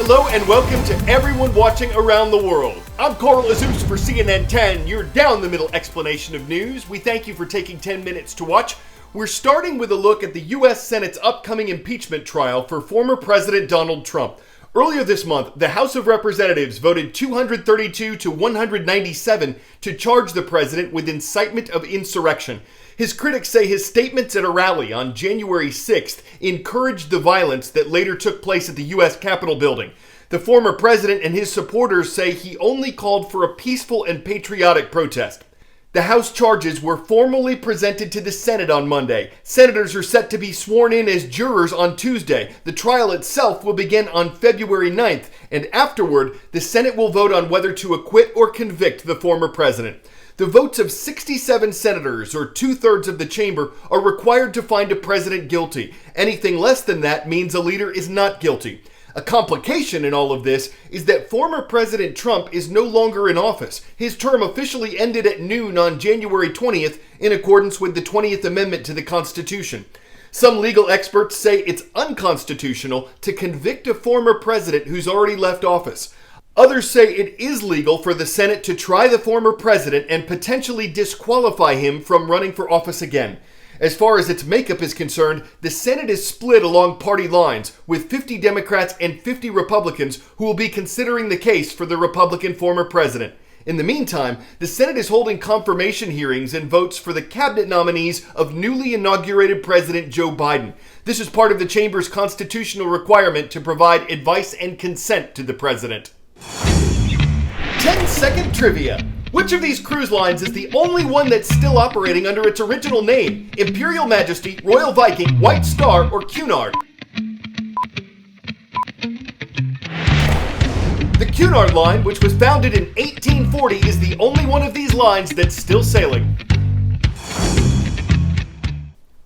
Hello and welcome to everyone watching around the world. I'm Coral Azus for CNN 10, your down-the-middle explanation of news. We thank you for taking 10 minutes to watch. We're starting with a look at the U.S. Senate's upcoming impeachment trial for former President Donald Trump. Earlier this month, the House of Representatives voted 232 to 197 to charge the president with incitement of insurrection. His critics say his statements at a rally on January 6th encouraged the violence that later took place at the U.S. Capitol building. The former president and his supporters say he only called for a peaceful and patriotic protest. The House charges were formally presented to the Senate on Monday. Senators are set to be sworn in as jurors on Tuesday. The trial itself will begin on February 9th, and afterward, the Senate will vote on whether to acquit or convict the former president. The votes of 67 senators, or two-thirds of the chamber, are required to find a president guilty. Anything less than that means a leader is not guilty. A complication in all of this is that former President Trump is no longer in office. His term officially ended at noon on January 20th in accordance with the 20th Amendment to the Constitution. Some legal experts say it's unconstitutional to convict a former president who's already left office. Others say it is legal for the Senate to try the former president and potentially disqualify him from running for office again. As far as its makeup is concerned, the Senate is split along party lines, with 50 Democrats and 50 Republicans who will be considering the case for the Republican former president. In the meantime, the Senate is holding confirmation hearings and votes for the cabinet nominees of newly inaugurated President Joe Biden. This is part of the chamber's constitutional requirement to provide advice and consent to the president. 10-second trivia. Which of these cruise lines is the only one that's still operating under its original name? Imperial Majesty, Royal Viking, White Star, or Cunard? The Cunard Line, which was founded in 1840, is the only one of these lines that's still sailing.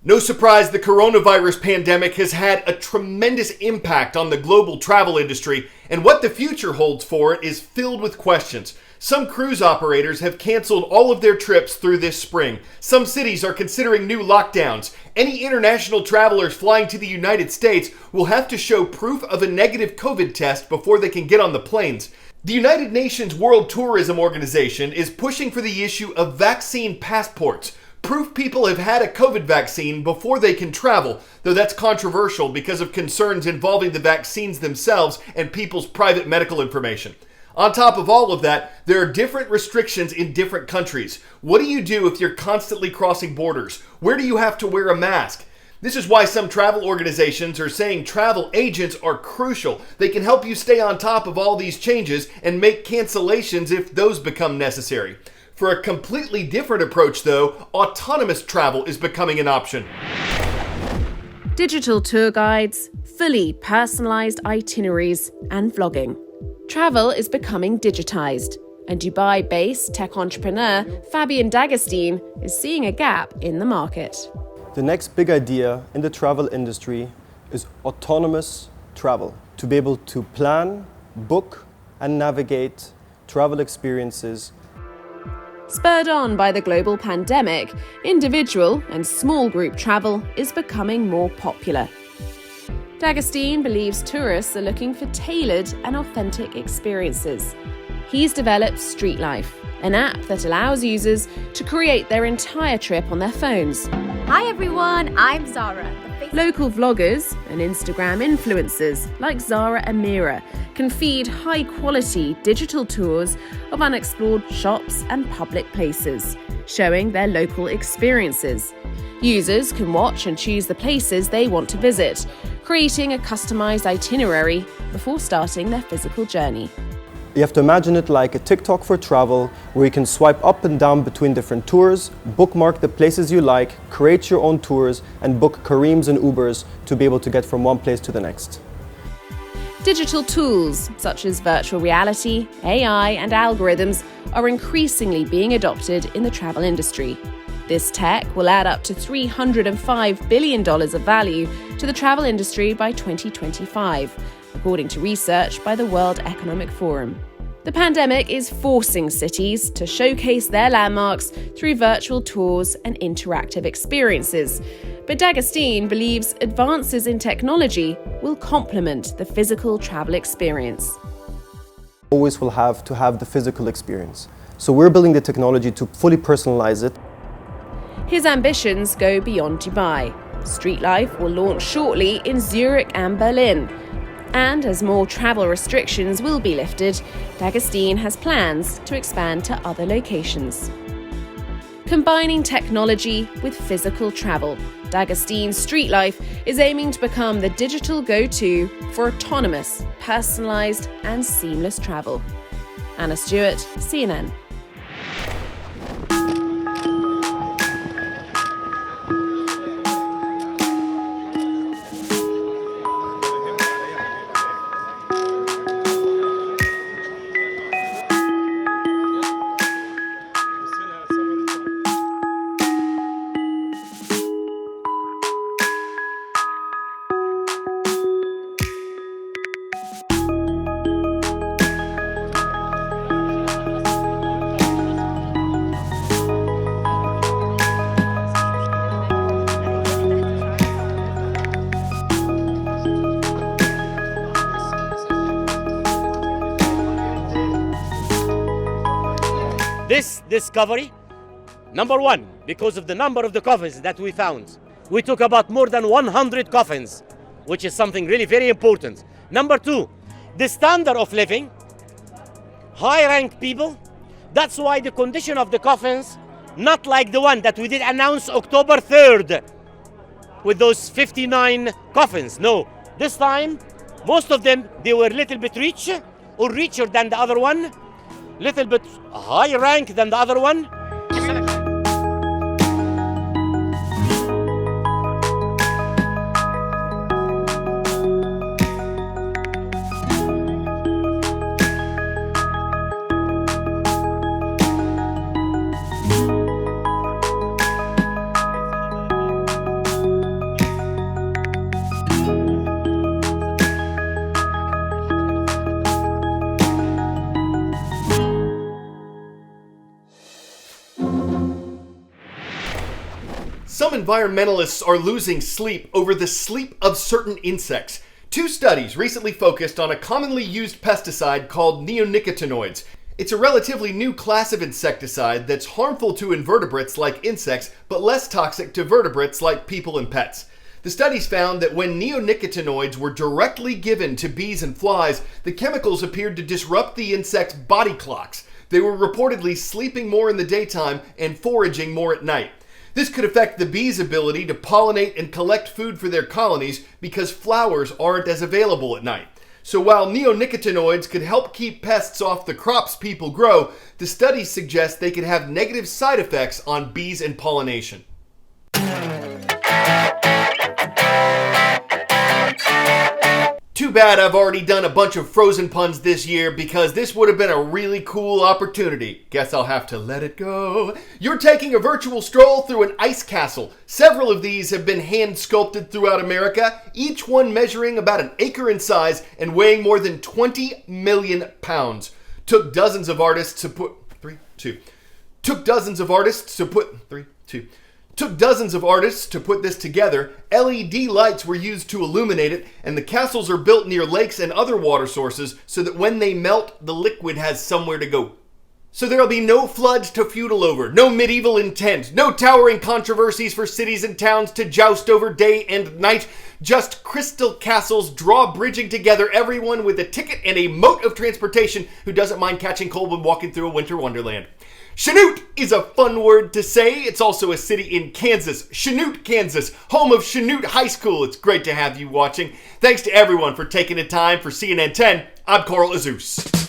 No surprise, the coronavirus pandemic has had a tremendous impact on the global travel industry, and what the future holds for it is filled with questions. Some cruise operators have canceled all of their trips through this spring. Some cities are considering new lockdowns. Any international travelers flying to the United States will have to show proof of a negative COVID test before they can get on the planes. The United Nations World Tourism Organization is pushing for the issue of vaccine passports. Proof people have had a COVID vaccine before they can travel, though that's controversial because of concerns involving the vaccines themselves and people's private medical information. On top of all of that, there are different restrictions in different countries. What do you do if you're constantly crossing borders? Where do you have to wear a mask? This is why some travel organizations are saying travel agents are crucial. They can help you stay on top of all these changes and make cancellations if those become necessary. For a completely different approach, though, autonomous travel is becoming an option. Digital tour guides, fully personalized itineraries, and vlogging. Travel is becoming digitized, and Dubai-based tech entrepreneur Fabian Dagestein is seeing a gap in the market. The next big idea in the travel industry is autonomous travel. To be able to plan, book, and navigate travel experiences. Spurred on by the global pandemic, individual and small group travel is becoming more popular. Dagestein believes tourists are looking for tailored and authentic experiences. He's developed Street Life, an app that allows users to create their entire trip on their phones. Hi everyone, I'm Zara. Local vloggers and Instagram influencers like Zara Amira can feed high-quality digital tours of unexplored shops and public places, showing their local experiences. Users can watch and choose the places they want to visit, creating a customized itinerary before starting their physical journey. You have to imagine it like a TikTok for travel, where you can swipe up and down between different tours, bookmark the places you like, create your own tours, and book Careems and Ubers to be able to get from one place to the next. Digital tools such as virtual reality, AI, and algorithms are increasingly being adopted in the travel industry. This tech will add up to $305 billion of value to the travel industry by 2025, according to research by the World Economic Forum. The pandemic is forcing cities to showcase their landmarks through virtual tours and interactive experiences. But D'Agostine believes advances in technology will complement the physical travel experience. Always will have to have the physical experience. So we're building the technology to fully personalize it. His ambitions go beyond Dubai. Street Life will launch shortly in Zurich and Berlin. And as more travel restrictions will be lifted, D'Agostine has plans to expand to other locations. Combining technology with physical travel, D'Agostine Street Life is aiming to become the digital go-to for autonomous, personalised and seamless travel. Anna Stewart, CNN. This discovery, number one, because of the number of the coffins that we found. We took about more than 100 coffins, which is something really very important. Number two, the standard of living, high-ranked people. That's why the condition of the coffins, not like the one that we did announce October 3rd with those 59 coffins. No, this time, most of them, they were a little bit rich or richer than the other one, little bit high rank than the other one. Some environmentalists are losing sleep over the sleep of certain insects. Two studies recently focused on a commonly used pesticide called neonicotinoids. It's a relatively new class of insecticide that's harmful to invertebrates like insects, but less toxic to vertebrates like people and pets. The studies found that when neonicotinoids were directly given to bees and flies, the chemicals appeared to disrupt the insects' body clocks. They were reportedly sleeping more in the daytime and foraging more at night. This could affect the bees' ability to pollinate and collect food for their colonies because flowers aren't as available at night. So while neonicotinoids could help keep pests off the crops people grow, the studies suggest they could have negative side effects on bees and pollination. Too bad I've already done a bunch of Frozen puns this year because this would have been a really cool opportunity. Guess I'll have to let it go. You're taking a virtual stroll through an ice castle. Several of these have been hand sculpted throughout America, each one measuring about an acre in size and weighing more than 20 million pounds. Took dozens of artists to put this together. LED lights were used to illuminate it, and the castles are built near lakes and other water sources so that when they melt, the liquid has somewhere to go. So there'll be no floods to feudal over, no medieval intent, no towering controversies for cities and towns to joust over day and night, just crystal castles drawbridging together everyone with a ticket and a mode of transportation who doesn't mind catching cold when walking through a winter wonderland. Chanute is a fun word to say. It's also a city in Kansas. Chanute, Kansas, home of Chanute High School. It's great to have you watching. Thanks to everyone for taking the time. For CNN 10, I'm Coral Azus.